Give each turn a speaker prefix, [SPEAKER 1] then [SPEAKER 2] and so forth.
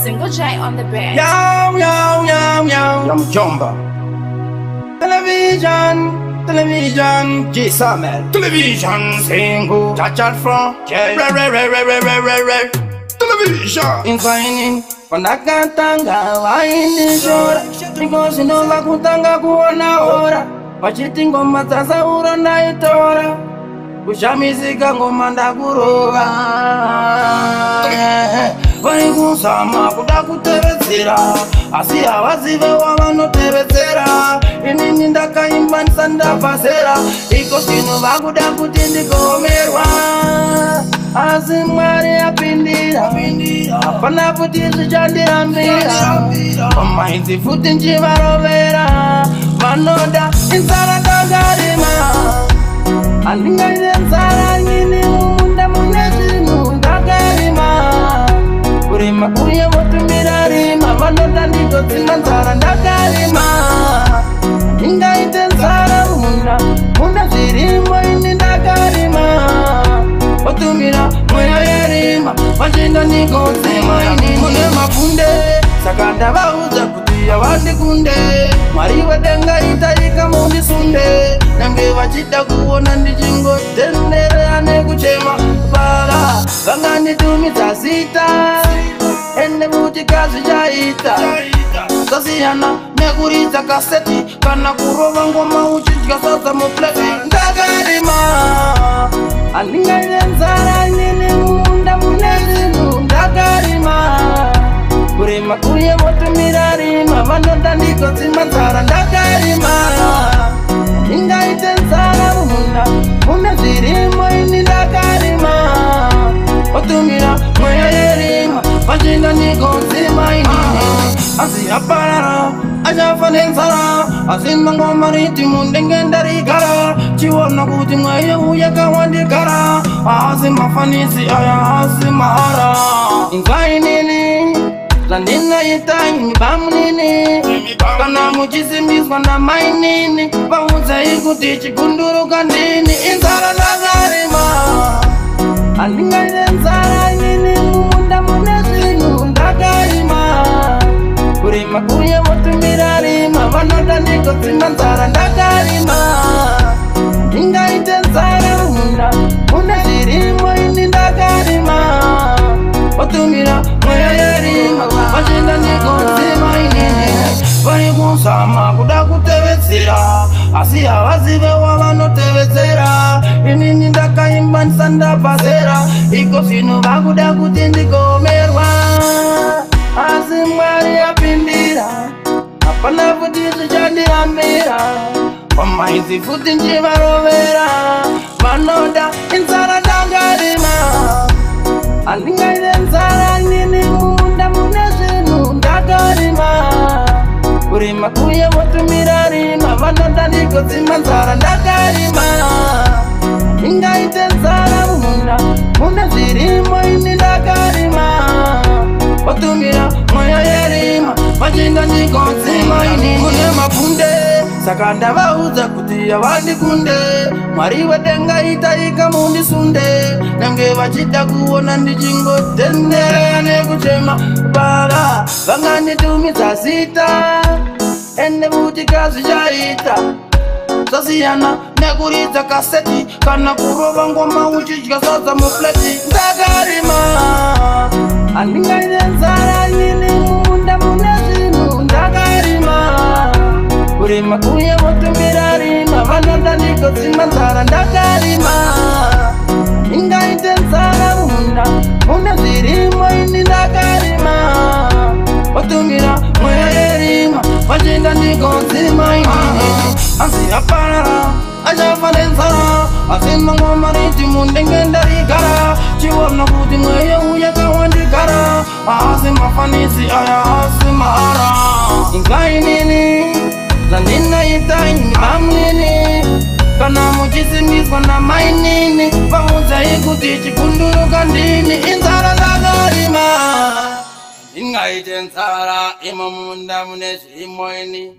[SPEAKER 1] Single J on the bed.
[SPEAKER 2] Yo, yo, yo, yo. Yum Jumba. Television, G Samuel. Television, single. Chachal from J. Television. Infaini, wanakatanga waini shora. Because no vakutanga kuona ora. Pachiti ngoma sasa uro na itora. Kushamizika ngoma ndakurova. Vari kusama kuda kutevedzera asi havazive wavanotevedzera. Inini ndakaimba ndisandabvazera iko zvino vakuda kuti ndikomerwa. Asi Mwari apindira hapana kuti zvichandirambira. Pamainzi futi nchivarovera vanoda inzara ndakarima. Handingaite nzara nyini mumunda mune zvinhu ndakarima. Kurima kuye votumira rima vanoda nditodzinga nzara ndakarima. Handingaite nzara mumunda mune zvirimo ini ndakarima. Votumira mweya yerima vachienda ndikodzima ini mune mabvunde. Saka ndavaudza kuti havandikunde. Mwari wedenga itaika mundisunde. Nange vachida kuona ndichingotenderera nekuchema vara vanganditumidza zita. Ende kuti kazi chaita zasiyana nekuridza kaseti kana kurova ngoma uchidya sadza mupleti. Ndakarima handingaite nzara nyini mumunda mune zvinhu ndakarima. Kurima kuye votumira rima vanoda ndikodzima nzara ndakarima. Ingaite nzara mumunda mune zvirimo ini ndakarima. Votumira mweya yerima vachienda ndikodzima inini. Asi haparara achafa nenzara asi mangoma riti mundenge ndarigara. Chiona kuti mweya uya kawandikara. Asi mafanisi aya asi mahara. Ingainini zandinaita imi bamunini kana muchisimbiswa namainini. Vaudze kuti chigunduruka ndini inzara ndakarima. Handingaite nzara nyini mumunda mune zvinhu ndakarima. Kurima kuye votumira rima vanoda ndikodzima nzara ndakarima. Ingaite nzara mumunda mune zvirimo ini ndakarima. Votumira mweya yerima vachienda ndikodzima inini. Vari kuzama kuda kutevedzera asi havazive wavanotevedzera. Inini ndakaimba ndisandabvazera iko zvino vakuda kuti ndikomerwa. Asi Mwari apindira hapana kuti zvichandirambira. Pamainzi futi nchivarovera vanoda inzara ndakarima. Handingaite nzara nyini mumunda mune zvinhu ndakarima. Kurima kuye votumira rima vanoda ndikodzima nzara ndakarima. Ingaite nzara mumunda mune zvirimo ini ndakarima. Votumira mweya yerima vachienda ndikodzima inini mune mabvunde. Saka ndavaudza kuti havandikunde. Mwari wedenga itaika mundisunde. Nange vachida kuona ndichingotenderera nekuchema vara vanganditumidza zita. Ende kuti kazi chaita zasiyana nekuridza kaseti kana kurova ngoma uchidya sadza mupleti. Ndakarima handingaite nzara nyini mumunda mune zvinhu ndakarima. Kurima kuye votumira rima vanoda ndikodzima nzara ndakarima. Ingaite nzara mumunda mune zvirimo ini ndakarima. Votumira mweya yerima vachienda ndikodzima inini. Asi haparara achafa nenzara asi mangoma riti mundenge ndarigara. Chiona kuti mweya uya kawandikara. Asi mafanisi aya asi mahara. Ingainini zandinaita imi bamunini kana muchisimbiswa namainini. Vaudze kuti chigunduruka ndini inzara ndakarima. Ingaite nzara imo mumunda mune zvirimo ini.